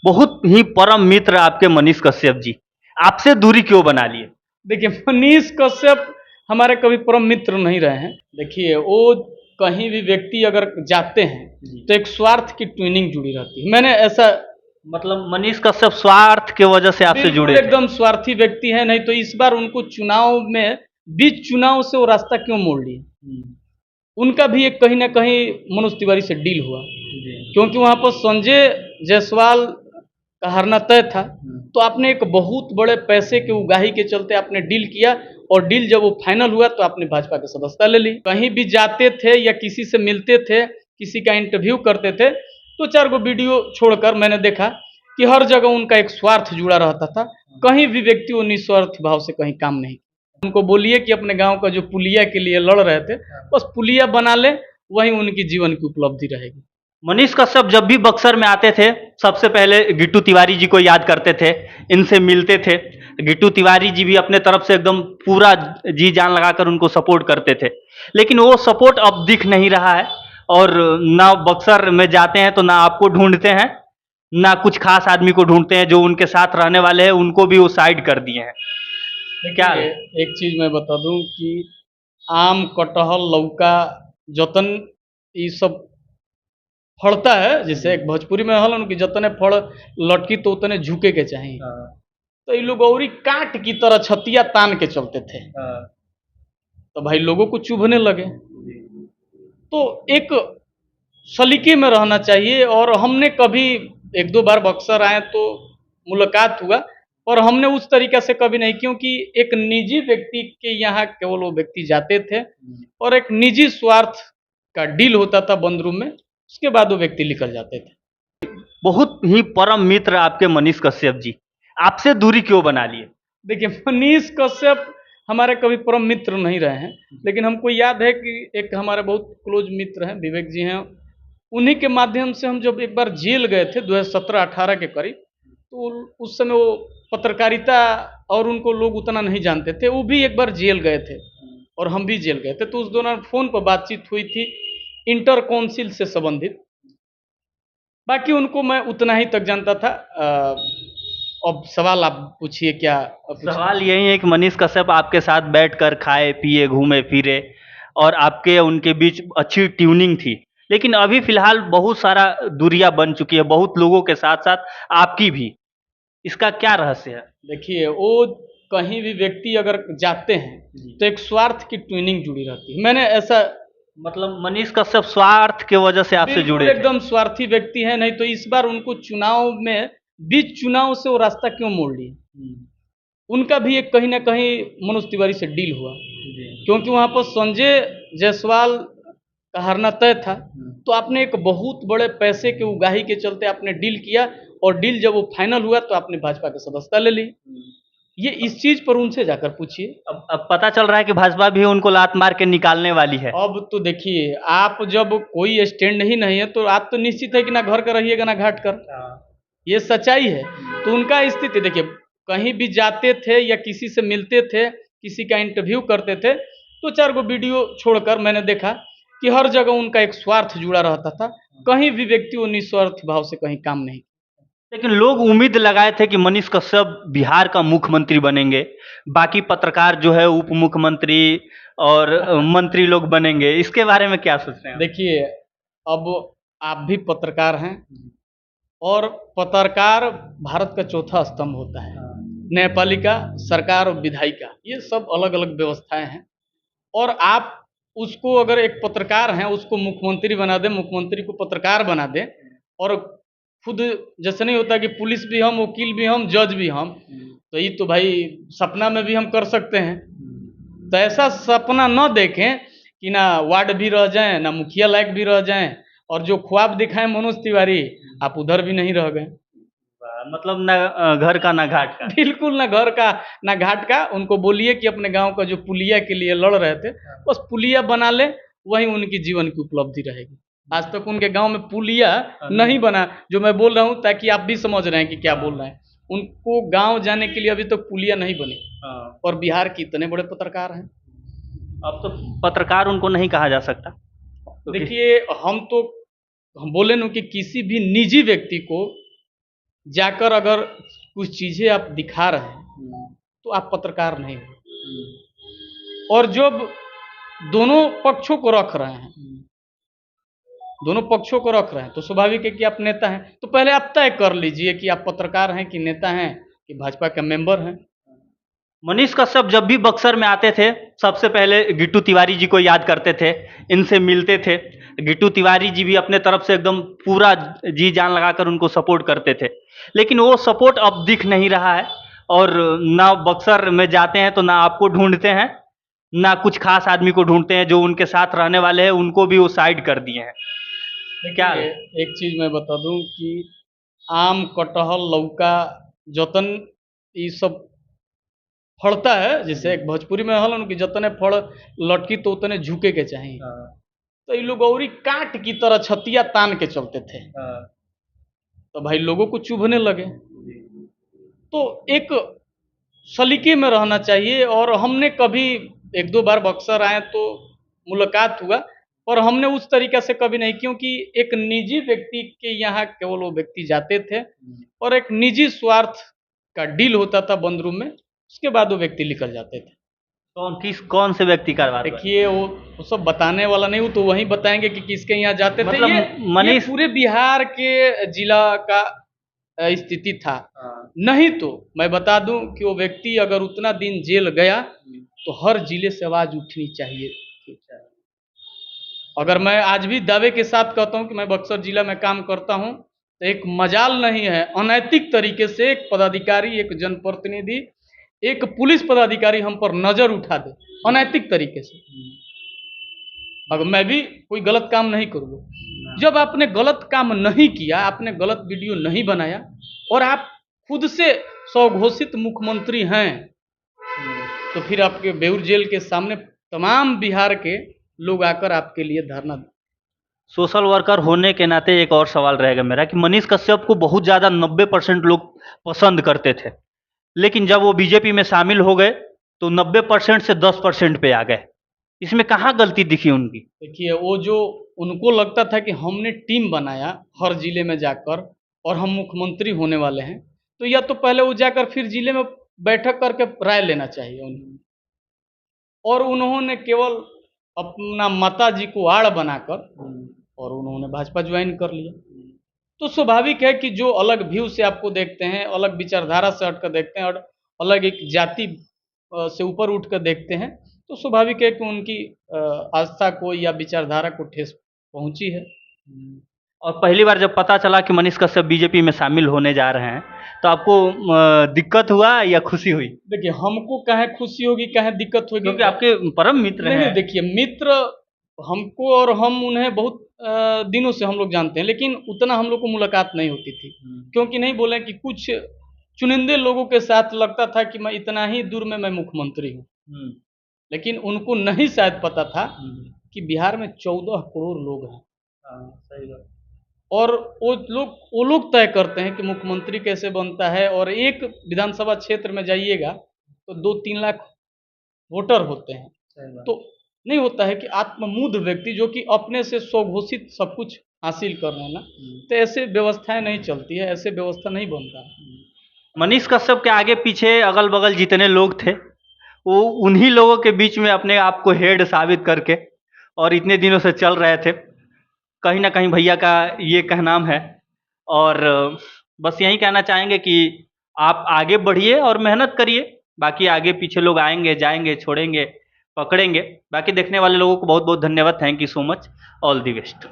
बहुत ही परम मित्र आपके मनीष कश्यप जी, आपसे दूरी क्यों बना लिए? देखिए, मनीष कश्यप हमारे कभी परम मित्र नहीं रहे हैं। देखिए, वो कहीं भी व्यक्ति अगर जाते हैं तो एक स्वार्थ की ट्यूनिंग जुड़ी रहती है। मैंने ऐसा मतलब मनीष कश्यप स्वार्थ के वजह से आपसे बिल्कुल जुड़े थे? एकदम स्वार्थी व्यक्ति है, नहीं तो इस बार उनको चुनाव में बीच चुनाव से वो रास्ता क्यों मोड़ लिए? उनका भी एक कहीं न कहीं मनोज तिवारी से डील हुआ, क्योंकि वहाँ पर संजय जायसवाल का हारना तय था। तो आपने एक बहुत बड़े पैसे की उगाही के चलते आपने डील किया और डील जब वो फाइनल हुआ तो आपने भाजपा की सदस्यता ले ली। कहीं भी जाते थे या किसी से मिलते थे, किसी का इंटरव्यू करते थे, तो 4 गो वीडियो छोड़कर मैंने देखा कि हर जगह उनका एक स्वार्थ जुड़ा रहता था। कहीं भी व्यक्ति वो निस्वार्थ भाव से कहीं काम नहीं। उनको बोलिए कि अपने गाँव का जो पुलिया के लिए लड़ रहे थे, बस पुलिया बना लें, वही उनकी जीवन की उपलब्धि रहेगी। मनीष कश्यप जब भी बक्सर में आते थे, सबसे पहले गिट्टू तिवारी जी को याद करते थे, इनसे मिलते थे। गिट्टू तिवारी जी भी अपने तरफ से एकदम पूरा जी जान लगाकर उनको सपोर्ट करते थे। लेकिन वो सपोर्ट अब दिख नहीं रहा है और ना बक्सर में जाते हैं तो ना आपको ढूंढते हैं, ना कुछ खास आदमी को ढूंढते हैं। जो उनके साथ रहने वाले हैं उनको भी वो साइड कर दिए हैं। क्या देखिए, एक चीज़ मैं बता दूँ कि आम, कटहल, लौका, जतन ये सब फलता है। जैसे एक भोजपुरी में हलन कि जतने फल लटकी तो उतने झुके के चाहिए। तो ये लोग औरी काट की तरह छतिया तान के चलते थे, तो भाई लोगों को चुभने लगे। तो एक सलीके में रहना चाहिए। और हमने कभी 1-2 बार बक्सर आए तो मुलाकात हुआ, और हमने उस तरीक़े से कभी नहीं, क्योंकि एक निजी व्यक्ति के यहाँ केवल वो व्यक्ति जाते थे और एक निजी स्वार्थ का डील होता था बंद रूम में, उसके बाद वो व्यक्ति निकल जाते थे। बहुत ही परम मित्र आपके मनीष कश्यप जी, आपसे दूरी क्यों बना लिए? देखिए, मनीष कश्यप हमारे कभी परम मित्र नहीं रहे हैं, लेकिन हमको याद है कि एक हमारे बहुत क्लोज मित्र हैं, विवेक जी हैं। उन्हीं के माध्यम से हम जब एक बार जेल गए थे 2017-18 के करीब, तो उस समय वो पत्रकारिता और उनको लोग उतना नहीं जानते थे। वो भी एक बार जेल गए थे और हम भी जेल गए थे, तो उस दौरान फ़ोन पर बातचीत हुई थी इंटर काउंसिल से संबंधित। बाकी उनको मैं उतना ही तक जानता था। अब सवाल आप पूछिए, क्या पूछना है? सवाल यही है कि मनीष कश्यप आपके साथ बैठकर खाए, पिए, घूमे फिरे और आपके उनके बीच अच्छी ट्यूनिंग थी। लेकिन अभी फ़िलहाल बहुत सारा दूरियाँ बन चुकी है, बहुत लोगों के साथ-साथ आपकी भी। इसका क्या रहस्य है? देखिए, वो कहीं भी व्यक्ति अगर जाते हैं तो एक स्वार्थ की ट्यूनिंग जुड़ी रहती है। मैंने ऐसा मतलब मनीष कश्यप स्वार्थ के वजह से आपसे बिल्कुल जुड़े थे? एकदम स्वार्थी व्यक्ति है, नहीं तो इस बार उनको चुनाव में बीच चुनाव से वो रास्ता क्यों मोड़ लिए? उनका भी एक कहीं न कहीं मनोज तिवारी से डील हुआ, क्योंकि वहाँ पर संजय जायसवाल का हारना तय था। तो आपने एक बहुत बड़े पैसे की उगाही के चलते आपने डील किया और डील जब वो फाइनल हुआ तो आपने भाजपा की सदस्यता ले ली। ये इस चीज़ पर उनसे जाकर पूछिए। अब पता चल रहा है कि भाजपा भी उनको लात मार के निकालने वाली है। अब तो देखिए, आप जब कोई स्टैंड ही नहीं है, तो आप तो निश्चित है कि ना घर का रहिएगा ना घाट कर। ये सच्चाई है। तो उनका स्थिति देखिए, कहीं भी जाते थे या किसी से मिलते थे, किसी का इंटरव्यू करते थे, तो 4 गो वीडियो छोड़कर मैंने देखा कि हर जगह उनका एक स्वार्थ जुड़ा रहता था। कहीं भी व्यक्ति वो निस्वार्थ भाव से कहीं काम नहीं। लेकिन लोग उम्मीद लगाए थे कि मनीष कश्यप बिहार का मुख्यमंत्री बनेंगे, बाकी पत्रकार जो है उप मुख्यमंत्री और मंत्री लोग बनेंगे। इसके बारे में क्या सोचते हैं आप? देखिए, अब आप भी पत्रकार हैं और पत्रकार भारत का चौथा स्तंभ होता है। न्यायपालिका, सरकार और विधायिका, ये सब अलग-अलग व्यवस्थाएँ हैं। और आप उसको अगर एक पत्रकार हैं, उसको मुख्यमंत्री बना दें, मुख्यमंत्री को पत्रकार बना दें, और खुद जैसे नहीं होता कि पुलिस भी हम, वकील भी हम, जज भी हम, तो ये तो भाई सपना में भी हम कर सकते हैं। तो ऐसा सपना न देखें कि ना वार्ड भी रह जाएँ, ना मुखिया लायक भी रह जाएँ, और जो ख्वाब दिखाएँ मनोज तिवारी, आप उधर भी नहीं रह गए। मतलब ना घर का ना घाट का। बिल्कुल ना घर का ना घाट का। उनको बोलिए कि अपने गाँव का जो पुलिया के लिए लड़ रहे थे, बस पुलिया बना लें, वही उनकी जीवन की उपलब्धि रहेगी। आज तक उनके गाँव में पुलिया नहीं बना, जो मैं बोल रहा हूँ ताकि आप भी समझ रहे हैं कि क्या बोल रहे हैं। उनको गाँव जाने के लिए अभी तक पुलिया नहीं बनी, और बिहार के इतने बड़े पत्रकार हैं। अब तो पत्रकार उनको नहीं कहा जा सकता। देखिए, हम बोले न कि किसी भी निजी व्यक्ति को जाकर अगर कुछ चीज़ें आप दिखा रहे हैं तो आप पत्रकार नहीं हो। और जब दोनों पक्षों को रख रहे हैं, तो स्वाभाविक है कि आप नेता हैं। तो पहले आप तय कर लीजिए कि आप पत्रकार हैं कि नेता हैं कि भाजपा के मेंबर हैं। मनीष कश्यप जब भी बक्सर में आते थे सबसे पहले गिट्टू तिवारी जी को याद करते थे, इनसे मिलते थे। गिट्टू तिवारी जी भी अपने तरफ से एकदम पूरा जी जान लगाकर उनको सपोर्ट करते थे, लेकिन वो सपोर्ट अब दिख नहीं रहा है। और ना बक्सर में जाते हैं तो ना आपको ढूंढते हैं, ना कुछ खास आदमी को ढूंढते हैं। जो उनके साथ रहने वाले हैं उनको भी वो साइड कर दिए हैं। क्या देखिए, एक चीज़ मैं बता दूं कि आम, कटहल, लौका, जतन ये सब फड़ता है। जैसे एक भोजपुरी में हल कि जतने फड़ लटकी तो उतने झुके के चाहिए। तो ये लोग औरी काट की तरह छतिया तान के चलते थे, तो भाई लोगों को चुभने लगे। तो एक सलीके में रहना चाहिए। और हमने कभी एक दो बार बक्सर आए तो मुलाकात हुआ, और हमने उस तरीक़े से कभी नहीं, क्योंकि एक निजी व्यक्ति के यहाँ केवल वो व्यक्ति जाते थे और एक निजी स्वार्थ का डील होता था बंद रूम में, उसके बाद वो व्यक्ति निकल जाते थे। कौन से व्यक्ति का बात? देखिए, वो सब बताने वाला नहीं हूँ, तो वही बताएंगे कि किसके यहाँ जाते थे। मतलब ये मनीष पूरे बिहार के जिला का स्थिति था। नहीं तो मैं बता दूं कि वो व्यक्ति अगर उतना दिन जेल गया तो हर जिले से आवाज उठनी चाहिए। अगर मैं आज भी दावे के साथ कहता हूं कि मैं बक्सर जिला में काम करता हूं, तो एक मजाल नहीं है अनैतिक तरीके से एक पदाधिकारी, एक जनप्रतिनिधि, एक पुलिस पदाधिकारी हम पर नजर उठा दे अनैतिक तरीके से। अगर मैं भी कोई गलत काम नहीं करूँगा। जब आपने गलत काम नहीं किया, आपने गलत वीडियो नहीं बनाया और आप खुद से स्वघोषित मुख्यमंत्री हैं, तो फिर आपके बेउर जेल के सामने तमाम बिहार के लोग आकर आपके लिए धरना दें। सोशल वर्कर होने के नाते एक और सवाल रहेगा मेरा कि मनीष कश्यप को बहुत ज़्यादा 90% लोग पसंद करते थे, लेकिन जब वो बीजेपी में शामिल हो गए तो 90% से 10% पे आ गए। इसमें कहाँ गलती दिखी उनकी? देखिए, वो जो उनको लगता था कि हमने टीम बनाया हर जिले में जाकर और हम मुख्यमंत्री होने वाले हैं, तो या तो पहले वो जाकर फिर जिले में बैठक करके राय लेना चाहिए उन्हें। और उन्होंने केवल अपना माता जी को आड़ बनाकर और उन्होंने भाजपा ज्वाइन कर लिया। तो स्वाभाविक है कि जो अलग व्यू से आपको देखते हैं, अलग विचारधारा से हटकर देखते हैं और अलग एक जाति से ऊपर उठकर देखते हैं, तो स्वाभाविक है कि उनकी आस्था को या विचारधारा को ठेस पहुंची है। और पहली बार जब पता चला कि मनीष कश्यप बीजेपी में शामिल होने जा रहे हैं तो आपको दिक्कत हुआ या खुशी हुई? देखिए, हमको काहे खुशी होगी, काहे दिक्कत होगी, क्योंकि आपके परम मित्र नहीं हैं। देखिए, मित्र हमको, और हम उन्हें बहुत दिनों से हम लोग जानते हैं, लेकिन उतना हम लोग को मुलाकात नहीं होती थी। क्योंकि नहीं बोले कि कुछ चुनिंदे लोगों के साथ लगता था कि मैं इतना ही दूर में मैं मुख्यमंत्री हूँ, लेकिन उनको नहीं शायद पता था कि बिहार में 14 करोड़ लोग हैं। सही बात। और वो लोग तय करते हैं कि मुख्यमंत्री कैसे बनता है। और एक विधानसभा क्षेत्र में जाइएगा तो 2-3 लाख वोटर होते हैं। तो नहीं होता है कि आत्ममुद्र व्यक्ति जो कि अपने से स्वघोषित सब कुछ हासिल कर रहे हैं ना, तो ऐसे व्यवस्थाएं नहीं चलती है, ऐसे व्यवस्था नहीं बनता है। मनीष कश्यप के आगे पीछे अगल बगल जितने लोग थे वो उन्हीं लोगों के बीच में अपने आप को हेड साबित करके और इतने दिनों से चल रहे थे। कहीं ना कहीं भैया का ये कहनाम है। और बस यही कहना चाहेंगे कि आप आगे बढ़िए और मेहनत करिए। बाकी आगे पीछे लोग आएंगे, जाएंगे, छोड़ेंगे, पकड़ेंगे। बाकी देखने वाले लोगों को बहुत बहुत धन्यवाद। Thank you so much. All the best.